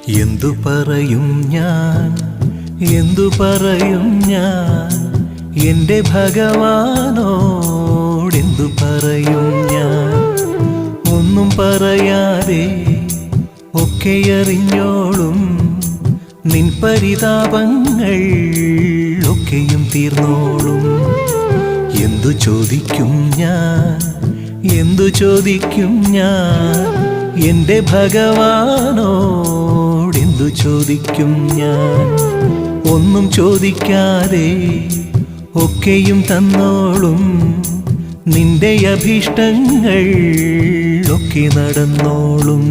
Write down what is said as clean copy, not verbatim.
എന്തു പറയും ഞാൻ, എന്തു പറയും ഞാൻ, എൻ്റെ ഭഗവാനോടെന്തു പറയും ഞാൻ. ഒന്നും പറയാതെ ഒക്കെയറിഞ്ഞോളും നിൻ പരിതാപങ്ങൾ ഒക്കെയും തീർന്നോളും. എന്തു ചോദിക്കും ഞാൻ, എന്തു ചോദിക്കും ഞാൻ, എൻ്റെ ഭഗവാനോടെന്തു ചോദിക്കും ഞാൻ. ഒന്നും ചോദിക്കാതെ ഒക്കെയും തന്നോളും നിന്റെ അഭീഷ്ടങ്ങൾ ഒക്കെ നടന്നോളും.